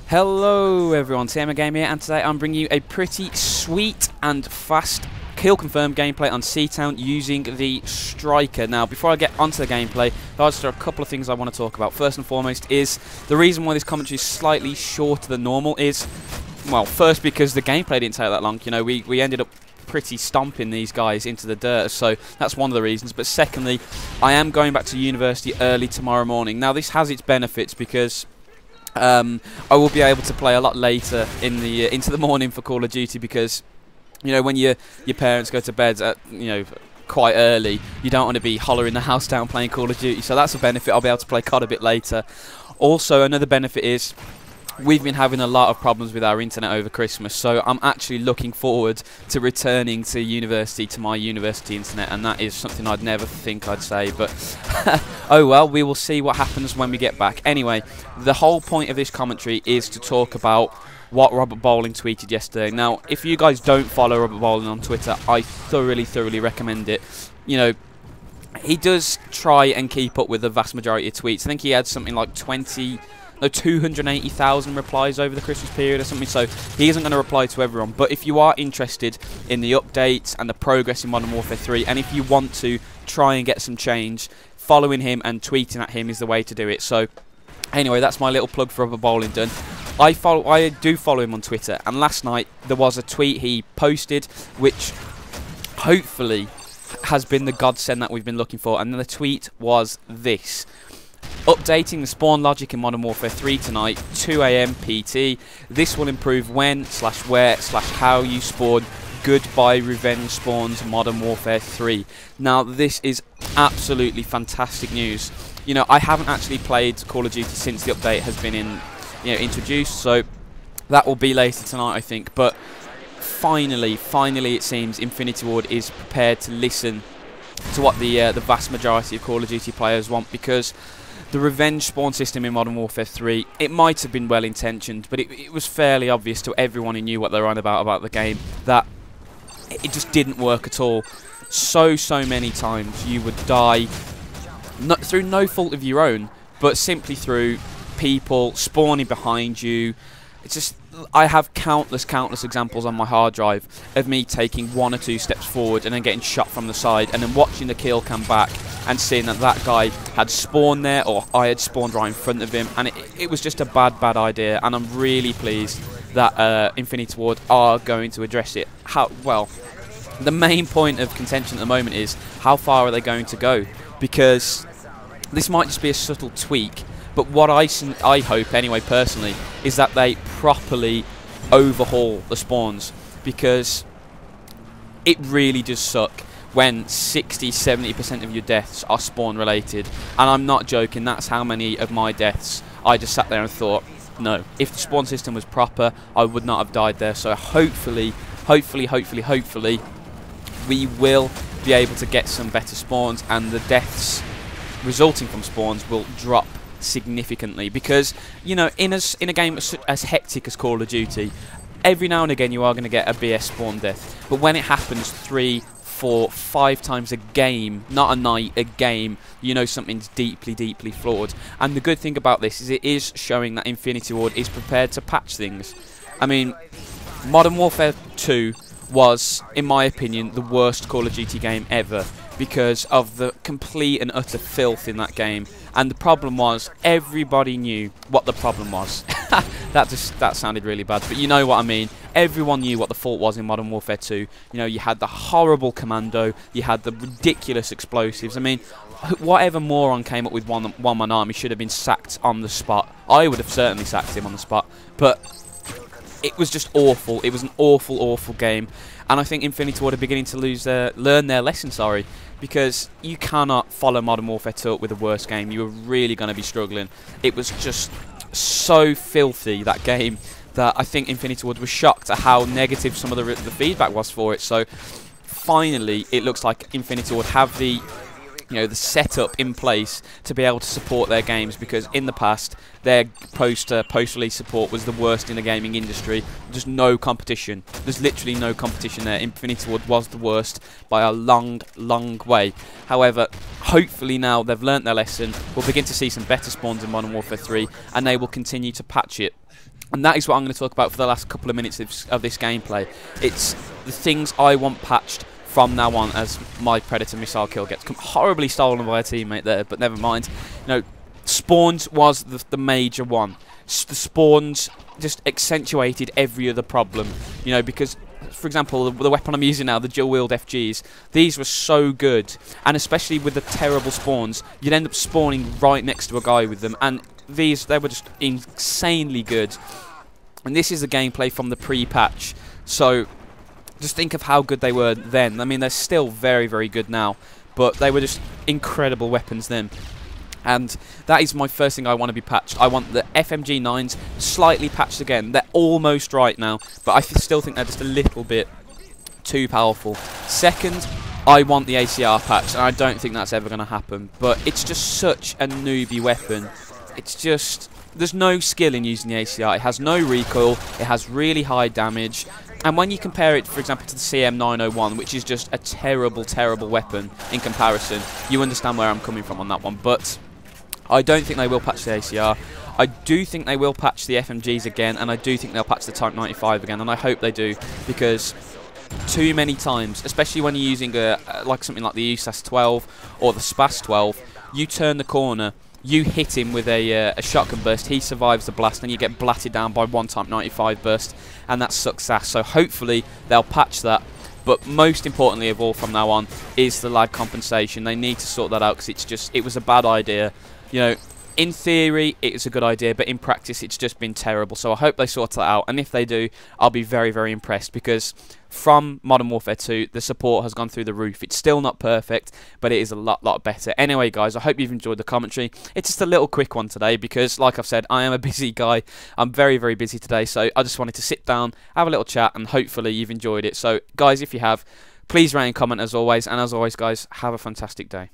Hello everyone, TMMgamer here, and today I'm bringing you a pretty sweet and fast kill confirmed gameplay on Seatown using the Striker. Now, before I get onto the gameplay, there are a couple of things I want to talk about. First and foremost is the reason why this commentary is slightly shorter than normal is, well, first because the gameplay didn't take that long. You know, we ended up pretty stomping these guys into the dirt, so that's one of the reasons. But secondly, I am going back to university early tomorrow morning. Now, this has its benefits because I will be able to play a lot later in the into the morning for Call of Duty, because you know, when your parents go to bed at, you know, quite early, you don't want to be hollering the house down playing Call of Duty. So that's a benefit. I'll be able to play COD a bit later. Also, another benefit is we've been having a lot of problems with our internet over Christmas, so I'm actually looking forward to returning to university, to my university internet, and that is something I'd never think I'd say, but oh well, we will see what happens when we get back. Anyway, the whole point of this commentary is to talk about what Robert Bowling tweeted yesterday. Now, if you guys don't follow Robert Bowling on Twitter, I thoroughly recommend it. You know, he does try and keep up with the vast majority of tweets. I think he had something like 280,000 replies over the Christmas period or something, so he isn't going to reply to everyone. But if you are interested in the updates and the progress in Modern Warfare 3, and if you want to try and get some change, following him and tweeting at him is the way to do it. So anyway, that's my little plug for Robert Bowling done. I do follow him on Twitter, and last night there was a tweet he posted which hopefully has been the godsend that we've been looking for, and the tweet was this: updating the spawn logic in Modern Warfare 3 tonight, 2 AM PT. This will improve when/where/how you spawn. Goodbye revenge spawns Modern Warfare 3. Now, this is absolutely fantastic news. You know, I haven't actually played Call of Duty since the update has been introduced, so that will be later tonight, I think. But finally it seems Infinity Ward is prepared to listen to what the vast majority of Call of Duty players want, because the revenge spawn system in Modern Warfare 3, it might have been well intentioned, but it was fairly obvious to everyone who knew what they were on about the game that it just didn't work at all. So many times you would die, not through no fault of your own, but simply through people spawning behind you. It's just, I have countless examples on my hard drive of me taking 1 or 2 steps forward and then getting shot from the side, and then watching the kill come back and seeing that guy had spawned there, or I had spawned right in front of him, and it was just a bad idea. And I'm really pleased that Infinity Ward are going to address it. Well, the main point of contention at the moment is how far are they going to go, because this might just be a subtle tweak, but what I hope anyway personally is that they properly overhaul the spawns, because it really does suck when 60–70% of your deaths are spawn related. And I'm not joking, that's how many of my deaths I just sat there and thought, no, if the spawn system was proper, I would not have died there. So hopefully we will be able to get some better spawns, and the deaths resulting from spawns will drop significantly. Because, you know, in a game as hectic as Call of Duty, every now and again you are going to get a BS spawn death, but when it happens 3, 4, 5 times a game, not a night, a game, you know something's deeply flawed. And the good thing about this is it is showing that Infinity Ward is prepared to patch things. I mean, Modern Warfare 2 was, in my opinion, the worst Call of Duty game ever, because of the complete and utter filth in that game. And the problem was, everybody knew what the problem was. that sounded really bad, but you know what I mean. Everyone knew what the fault was in Modern Warfare 2. You know, you had the horrible commando, you had the ridiculous explosives. I mean, whatever moron came up with one-man army should have been sacked on the spot. I would have certainly sacked him on the spot, but it was just awful. It was an awful game, and I think Infinity Ward are beginning to learn their lesson, because you cannot follow Modern Warfare 2 up with a worse game. You were really going to be struggling. It was just so filthy, that game, that I think Infinity Ward was shocked at how negative some of the feedback was for it. So finally, it looks like Infinity Ward have the setup in place to be able to support their games, because in the past their post-release support was the worst in the gaming industry. Just no competition. There's literally no competition there. Infinity Ward was the worst by a long way. However, hopefully now they've learnt their lesson. We'll begin to see some better spawns in Modern Warfare 3, and they will continue to patch it. And that is what I'm going to talk about for the last couple of minutes of this gameplay. It's the things I want patched from now on as my Predator missile kill gets horribly stolen by a teammate there, but never mind. You know, spawns was the major one. The spawns just accentuated every other problem, you know, because, for example, the weapon I'm using now, the dual-wield FGs, these were so good, and especially with the terrible spawns, you'd end up spawning right next to a guy with them, and they were just insanely good. And this is the gameplay from the pre-patch, so just think of how good they were then. I mean, they're still very, very good now, but they were just incredible weapons then. And that is my first thing I want to be patched. I want the FMG9s slightly patched again. They're almost right now, but I still think they're just a little bit too powerful. Second, I want the ACR patch, and I don't think that's ever going to happen. But it's just such a newbie weapon. It's just, there's no skill in using the ACR. It has no recoil, it has really high damage. And when you compare it, for example, to the CM901, which is just a terrible, terrible weapon in comparison, you understand where I'm coming from on that one. But I don't think they will patch the ACR. I do think they will patch the FMGs again, and I do think they'll patch the Type 95 again, and I hope they do, because too many times, especially when you're using like something like the USAS 12 or the SPAS 12, you turn the corner, you hit him with a shotgun burst, he survives the blast, and you get blatted down by one Type 95 burst, and that sucks ass. So hopefully they'll patch that. But most importantly of all from now on is the lag compensation. They need to sort that out, because it was a bad idea. You know, in theory, it's a good idea, but in practice, it's just been terrible. So I hope they sort that out, and if they do, I'll be very, very impressed, because from Modern Warfare 2, the support has gone through the roof. It's still not perfect, but it is a lot better. Anyway, guys, I hope you've enjoyed the commentary. It's just a little quick one today, because, like I've said, I am a busy guy. I'm very, very busy today, so I just wanted to sit down, have a little chat, and hopefully you've enjoyed it. So, guys, if you have, please rate and comment as always, and as always, guys, have a fantastic day.